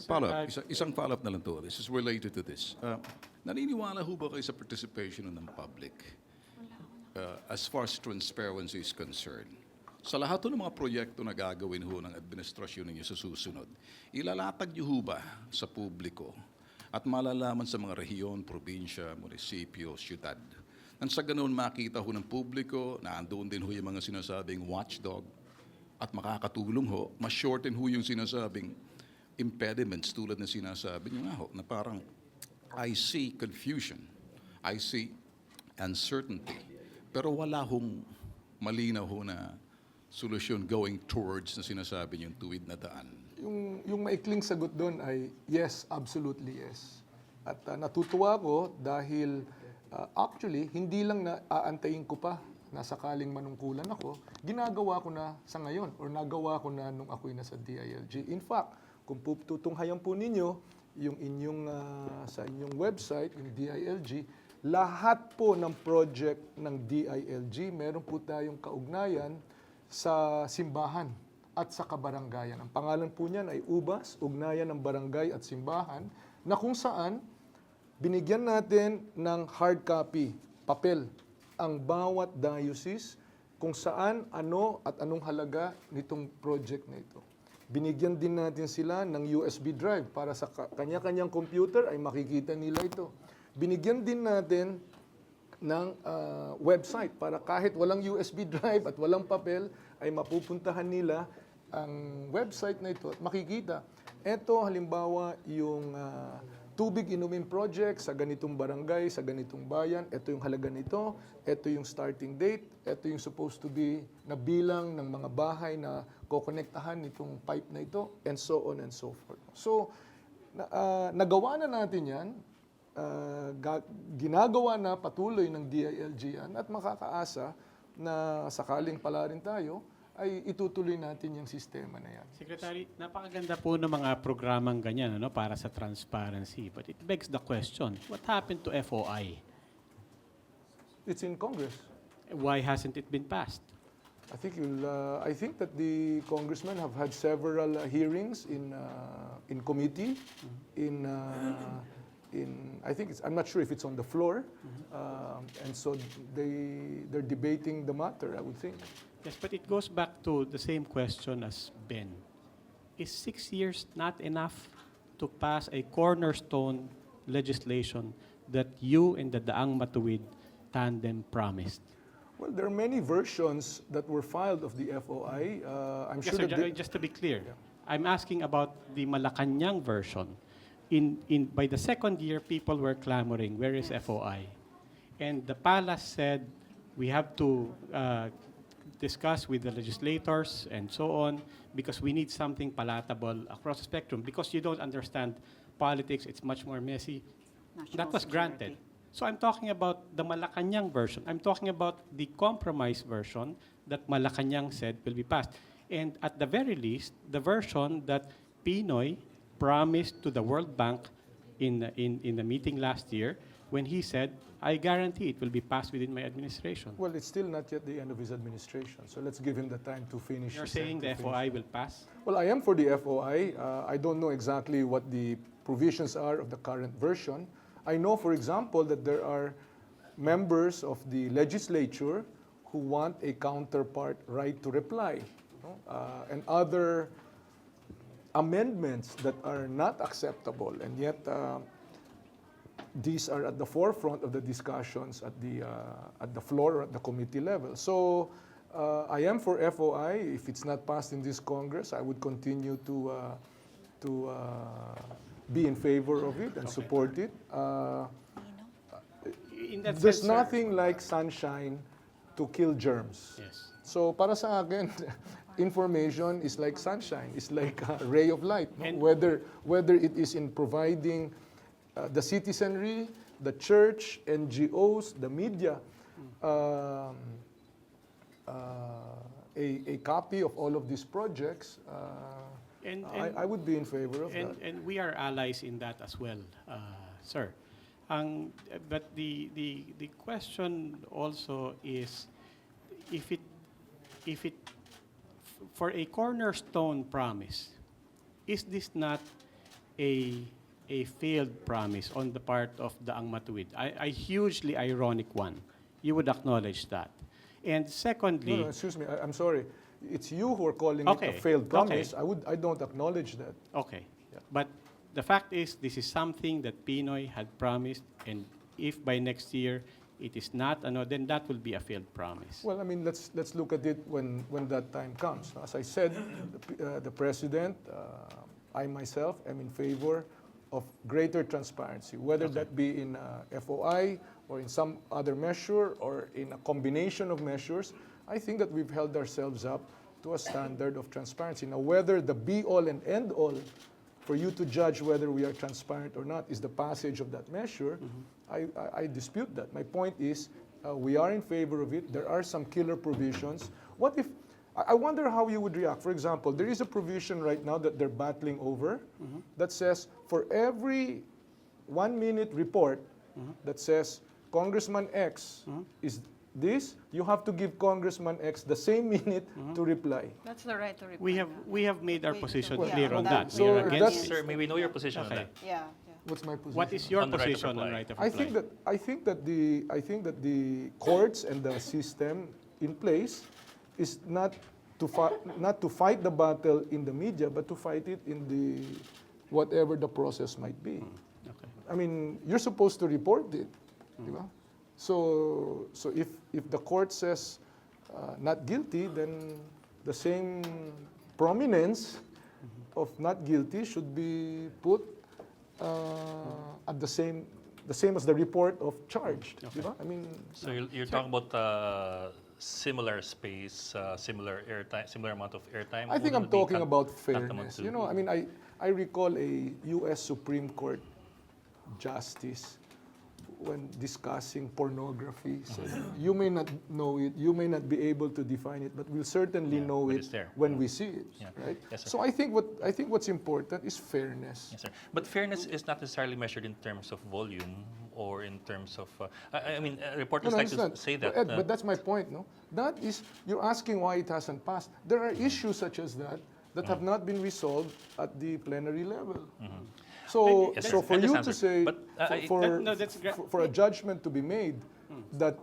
follow-up. Isang follow-up na lang to. This is related to this. Naniniwala ho ba kayo sa participation ng public as far as transparency is concerned? Sa lahat ng mga proyekto na gagawin ho ng administrasyon ninyo sa susunod, ilalatag niyo ho ba sa publiko at malalaman sa mga rehiyon, probinsya, munisipyo, syudad? Nang sa ganoon makita ho ng publiko na andoon din ho yung mga sinasabing watchdog at makakatulong ho, ma-shorten ho yung sinasabing impediments tulad na sinasabi niyo nga ho, na parang I see confusion, I see uncertainty, pero wala hong malinaw ho na solusyon going towards na sinasabi niyong tuwid na daan. Yung maikling sagot doon ay yes, absolutely yes. At natutuwa ko dahil actually, hindi lang na aantayin ko pa na sakaling manungkulan ako, ginagawa ko na sa ngayon or nagawa ko na nung ako'y nasa DILG. In fact, kung tutunghayan po ninyo yung inyong, sa inyong website, yung DILG, lahat po ng project ng DILG, meron po tayong kaugnayan sa simbahan at sa kabaranggayan. Ang pangalan po niyan ay UBAS, Ugnayan ng Barangay at Simbahan, na kung saan binigyan natin ng hard copy, papel, ang bawat diocese kung saan, ano at anong halaga nitong project na ito. Binigyan din natin sila ng USB drive para sa kanya-kanyang computer ay makikita nila ito. Binigyan din natin ng website para kahit walang USB drive at walang papel ay mapupuntahan nila ang website na ito at makikita. Ito halimbawa yung tubig inumin project sa ganitong barangay, sa ganitong bayan, ito yung halaga nito, ito yung starting date, ito yung supposed to be na bilang ng mga bahay na kokonektahan nitong pipe na ito, and so on and so forth. So, nagawa na natin yan, ginagawa na patuloy ng DILG yan, at makakaasa na sakaling pala rin tayo, ay itutuloy natin yung sistema na yan. Secretary, napakaganda po ng mga programang ganyan para sa transparency. But it begs the question, what happened to FOI? It's in Congress. Why hasn't it been passed? I think that the congressmen have had several hearings in committee, I'm not sure if it's on the floor, and so they're debating the matter, I would think. Yes, but it goes back to the same question as Ben. Is 6 years not enough to pass a cornerstone legislation that you and the Daang Matuwid tandem promised? Well, there are many versions that were filed of the FOI. I'm Yes, sure sir, that just to be clear, I'm asking about the Malacanang version. By the second year, people were clamoring, where is FOI? And the palace said, we have to discuss with the legislators and so on, because we need something palatable across the spectrum. Because you don't understand politics, it's much more messy. That was granted. So I'm talking about the Malacanang version. I'm talking about the compromise version that Malacanang said will be passed. And at the very least, the version that Pinoy promised to the World Bank in the meeting last year, when he said, I guarantee it will be passed within my administration. well, it's still not yet the end of his administration, so let's give him the time to finish. You're saying the FOI will pass? Well, I am for the FOI. I don't know exactly what the provisions are of the current version. I know, for example, that there are members of the legislature who want a counterpart right to reply, and other amendments that are not acceptable, and yet these are at the forefront of the discussions at the floor or at the committee level. So I am for FOI. If it's not passed in this Congress, I would continue to be in favor of it and support it. In that There's sense, sir, nothing like sunshine to kill germs. Yes. So para sa akin, information is like sunshine, it's like a ray of light. No? And- Whether it is in providing the citizenry, the church, NGOs, the media, a copy of all of these projects, I would be in favor of that. And we are allies in that as well, sir. But the question also is, if it for a cornerstone promise, is this not a failed promise on the part of the Matuwid, a hugely ironic one. You would acknowledge that. And secondly, No, excuse me, I'm sorry. It's you who are calling it Okay, a failed promise. okay. I don't acknowledge that. okay, Yeah. but the fact is this is something that Pinoy had promised, and if by next year it is not, then that will be a failed promise. Well, I mean, let's look at it when that time comes. As I said, the president, I myself am in favor of greater transparency, whether that be in FOI or in some other measure or in a combination of measures. I think that we've held ourselves up to a standard of transparency. Now, whether the be-all and end-all for you to judge whether we are transparent or not is the passage of that measure, I dispute that. My point is, we are in favor of it. There are some killer provisions. What if, I wonder how you would react. For example, there is a provision right now that they're battling over that says for every 1 minute report that says Congressman X is this, you have to give Congressman X the same minute to reply. That's the right to reply. We have made our position Well, clear on yeah, that. so We are that's- against it. Sir, may we know your position on Okay. that? Yeah, What's my position? What is your On the right of position on reply. right of I reply? think that the courts and the system in place is not to fight the battle in the media, but to fight it in the whatever the process might be. Okay. I mean, you're supposed to report it, di ba? So if the court says not guilty, then the same prominence of not guilty should be put at the same as the report of charged, di ba? I mean, So you're talking about similar space, similar airtime, similar amount of airtime? I think I'm Wouldn't it be talking about tantamount fairness. to- You know, I mean, I recall a U.S. Supreme Court justice when discussing pornography said, you may not know it, you may not be able to define it, but we'll certainly Yeah, know but it it's there. when we see it, Yeah. right? Yes, sir. So I think what's important is fairness. Yes, sir. But fairness is not necessarily measured in terms of volume or in terms of. I mean, reporters like to say that. Ed, but that's my point, no? That is, you're asking why it hasn't passed. There are issues such as that have not been resolved at the plenary level. So, Yes, so sir. for I you understand, to sir. say, But, No, that's great. for a judgment to be made that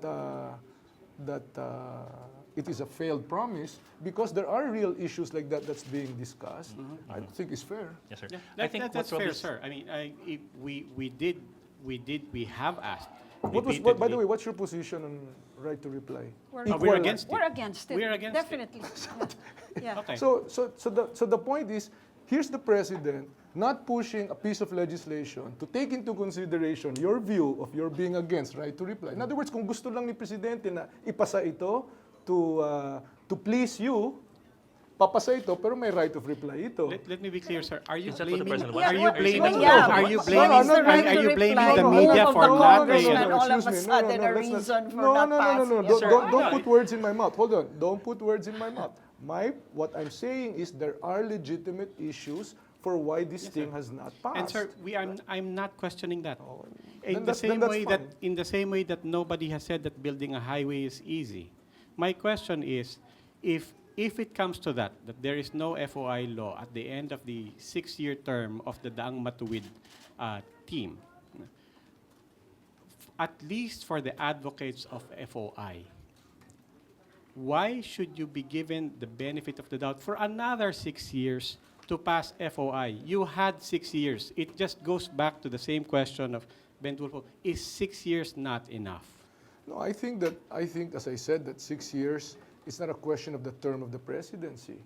it is a failed promise, because there are real issues like that that's being discussed, I think is fair. Yes, sir. Yeah, I think that's what fair, Robles- sir. I mean, we have asked. By the repeatedly. way, what's your position on right to reply? We're- Oh, we're against it. we're against it. We are against it. Definitely. Yeah. Okay. So the point is, here's the president not pushing a piece of legislation to take into consideration your view of your being against right to reply. In other words, kung gusto lang ni presidente na ipasa ito to please you, papasa ito, pero may right of reply ito. Let me be clear, sir. Are you Is that what the blaming? president wants? Are Yeah, you blaming? yeah. Are you What's blaming? the right Are to you blaming reply? the Move media of for the not congressman being? all of a excuse me. sudden a let's not- reason for no, not no, no, no, passing. no. Yes, sir. Don't put words in my mouth. Hold on. Don't put words in my mouth. What I'm saying is there are legitimate issues for why this thing has not passed. And sir, I'm not questioning that. Then In the that's same way fine. that nobody has said that building a highway is easy. My question is, if it comes to that there is no FOI law at the end of the 6-year term of the Daang Matuwid team, at least for the advocates of FOI, why should you be given the benefit of the doubt for another 6 years to pass FOI? You had 6 years. It just goes back to the same question of Ben Tulfo. Is 6 years not enough? No, I think, as I said, that 6 years is not a question of the term of the presidency.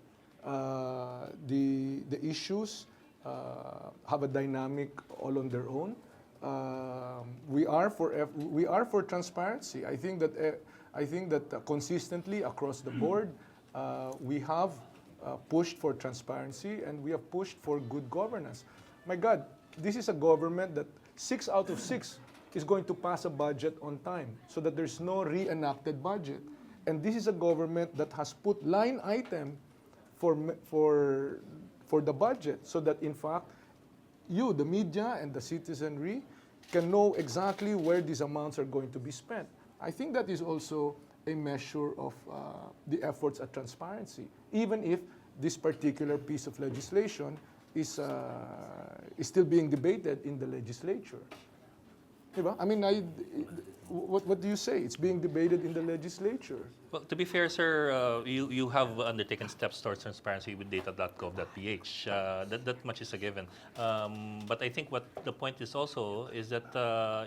The issues have a dynamic all on their own. We are for transparency. I think that consistently across the board, we have pushed for transparency and we have pushed for good governance. My God, this is a government that 6 out of 6 is going to pass a budget on time so that there's no reenacted budget. And this is a government that has put line item for the budget so that in fact you, the media and the citizenry, can know exactly where these amounts are going to be spent. I think that is also a measure of the efforts at transparency, even if this particular piece of legislation is still being debated in the legislature. Diba? I mean, what do you say? It's being debated in the legislature. Well, to be fair, sir, you have undertaken steps towards transparency with data.gov.ph. That much is a given. But I think what the point is also is that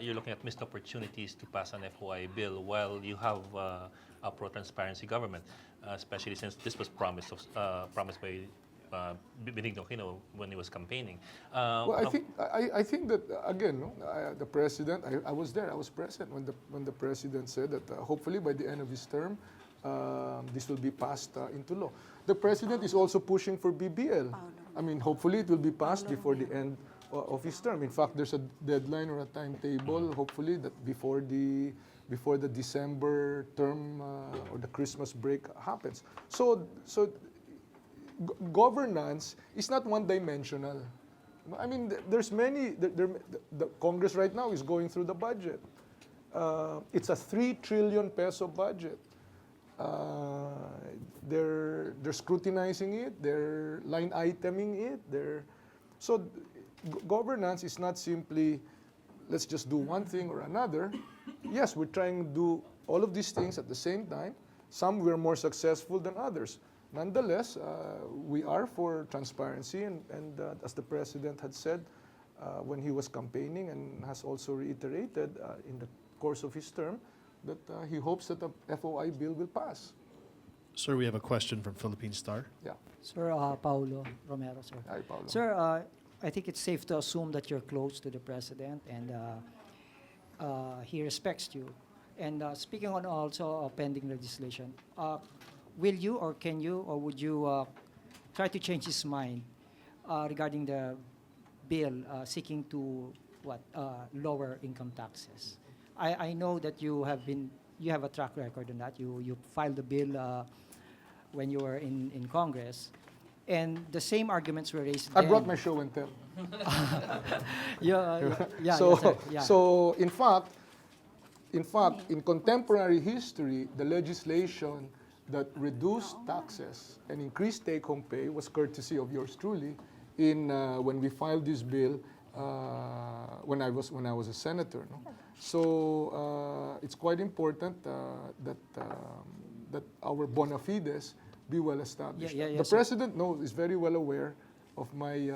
you're looking at missed opportunities to pass an FOI bill while you have a pro-transparency government, especially since this was promised by Benigno Aquino when he was campaigning. Well, I think that again, no, the president. I was there. I was present when the president said that hopefully by the end of his term, this will be passed into law. The president is also pushing for BBL. I mean, hopefully it will be passed before the end of his term. In fact, there's a deadline or a timetable. Hopefully that before the December term or the Christmas break happens. So governance is not one-dimensional. I mean, there's many. The Congress right now is going through the budget. It's a 3 trillion peso budget. They're scrutinizing it. They're line iteming it. So governance is not simply let's just do one thing or another. Yes, we're trying to do all of these things at the same time. Some we're more successful than others. Nonetheless, we are for transparency, and as the president had said when he was campaigning and has also reiterated in the course of his term, that he hopes that the FOI bill will pass. Sir, we have a question from Philippine Star. Yeah. Sir, Paulo Romero, sir. Hi, Paulo. Sir, I think it's safe to assume that you're close to the president and he respects you. And speaking on also pending legislation, will you or can you or would you try to change his mind regarding the bill seeking to lower income taxes? I know that you have a track record on that. You filed the bill when you were in Congress, and the same arguments were raised. I brought my show and tell. Yeah. So, yes, sir. Yeah. so in fact, in contemporary history, the legislation that reduced taxes and increased take-home pay was courtesy of yours truly. When we filed this bill, when I was a senator. No? So it's quite important that our bona fides be well established. Yeah, the yes, sir. president is very well aware of my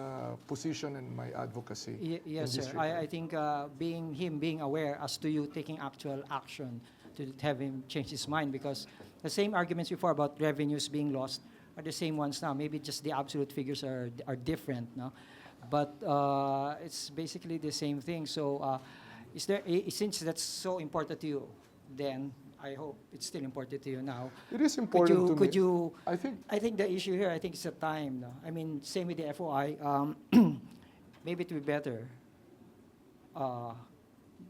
position and my advocacy. Yes, in this sir. regard. I think being aware as to you taking actual action to have him change his mind, because the same arguments before about revenues being lost are the same ones now. Maybe just the absolute figures are different, no? But it's basically the same thing. So since that's so important to you, then I hope it's still important to you now. It is important to Could me. you? I think I think the issue here, I think it's the time. No? I mean, same with the FOI. Maybe it would be better.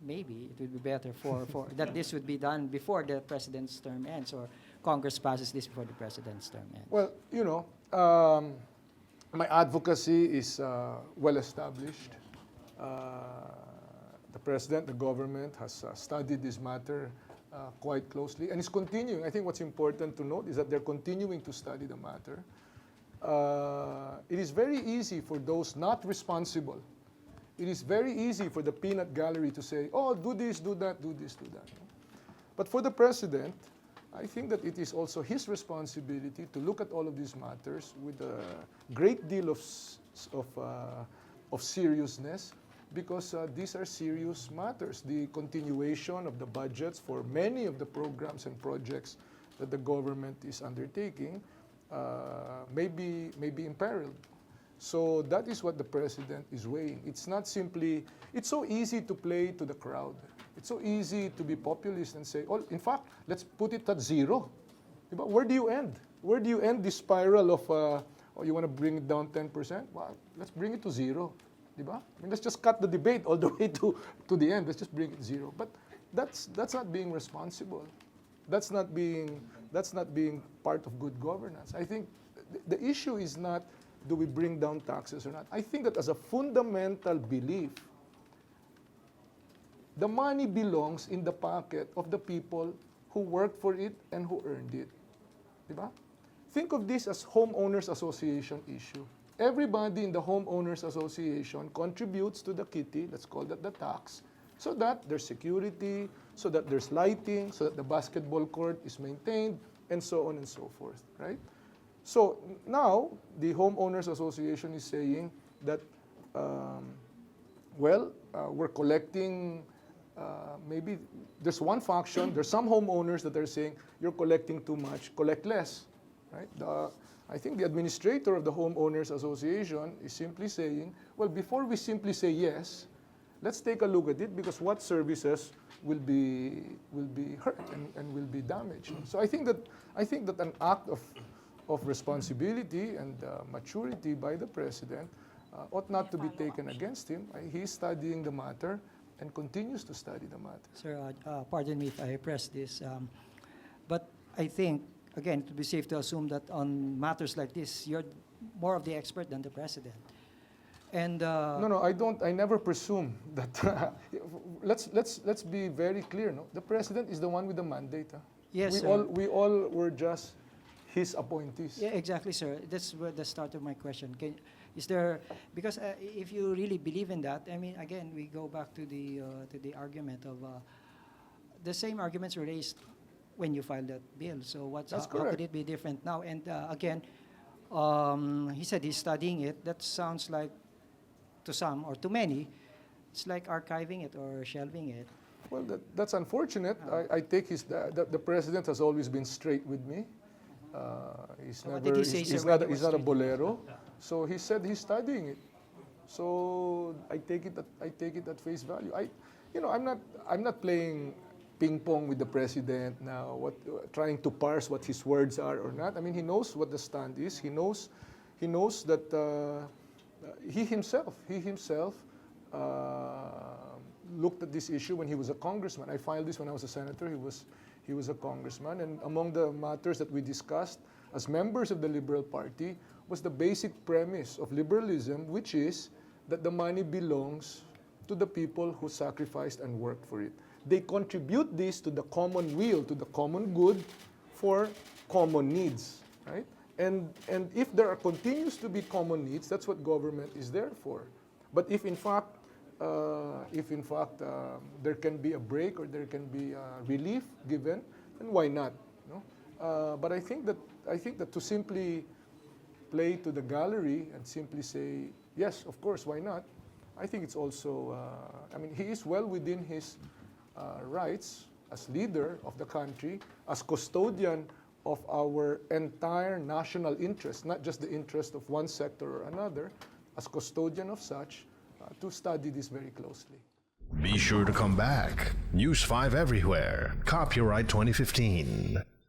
Maybe it would be better for that this would be done before the president's term ends, or Congress passes this before the president's term ends. Well, my advocacy is well established. The president, the government has studied this matter quite closely and is continuing. I think what's important to note is that they're continuing to study the matter. It is very easy for those not responsible. It is very easy for the peanut gallery to say, oh, do this, do that, do this, do that. But for the president, I think that it is also his responsibility to look at all of these matters with a great deal of seriousness, because these are serious matters. The continuation of the budgets for many of the programs and projects that the government is undertaking may be imperiled. So that is what the president is weighing. It's not simply, it's so easy to play to the crowd. It's so easy to be populist and say, oh, in fact, let's put it at zero. But where do you end? Where do you end this spiral of, you want to bring it down 10%? Well, let's bring it to zero. Diba? I mean, let's just cut the debate all the way to the end. Let's just bring it zero. But that's not being responsible. That's not being part of good governance. I think the issue is not, do we bring down taxes or not? I think that as a fundamental belief, the money belongs in the pocket of the people who worked for it and who earned it. Diba? Think of this as homeowners association issue. everybody in the homeowners association contributes to the kitty, let's call that the tax, so that there's security, so that there's lighting, so that the basketball court is maintained, and so on and so forth, right? So now the homeowners association is saying that, we're collecting, maybe there's one faction, there's some homeowners that are saying, you're collecting too much, collect less, right? I think the administrator of the homeowners association is simply saying, well, before we simply say yes, let's take a look at it, because what services will be hurt and will be damaged. So I think that an act of responsibility and maturity by the president ought not to be taken against him. He's studying the matter and continues to study the matter. Sir, pardon me if I press this, but I think, again, it would be safe to assume that on matters like this, you're more of the expert than the president. And No, I don't. I never presume that. Let's be very clear. No, the president is the one with the mandate. Yes, we all were just his appointees. yeah, exactly, sir. That's where the start of my question. Is there, because if you really believe in that, I mean, again, we go back to the argument of the same arguments were raised when you filed that bill. So how could correct. it be different now? And again, he said he's studying it. That sounds like, to some or to many, it's like archiving it or shelving it. Well, that's unfortunate. I take the president has always been straight with me. He's So what never. did he say, He's sir, not. when he He's was not a straight? bolero. So he said he's studying it. So I take it at face value. I'm not playing ping pong with the president now. Trying to parse what his words are or not. I mean, he knows what the stand is. He knows that he himself looked at this issue when he was a congressman. I filed this when I was a senator. He was a congressman, and among the matters that we discussed as members of the Liberal Party was the basic premise of liberalism, which is that the money belongs to the people who sacrificed and worked for it. They contribute this to the common weal, to the common good, for common needs, right? And if there continues to be common needs, that's what government is there for. But if in fact there can be a break or there can be relief given, then why not? No? But I think that to simply play to the gallery and simply say yes, of course, why not? I think it's also. I mean, he is well within his rights as leader of the country, as custodian of our entire national interest, not just the interest of one sector or another, as custodian of such, to study this very closely. Be sure to come back. News 5 everywhere. Copyright 2015.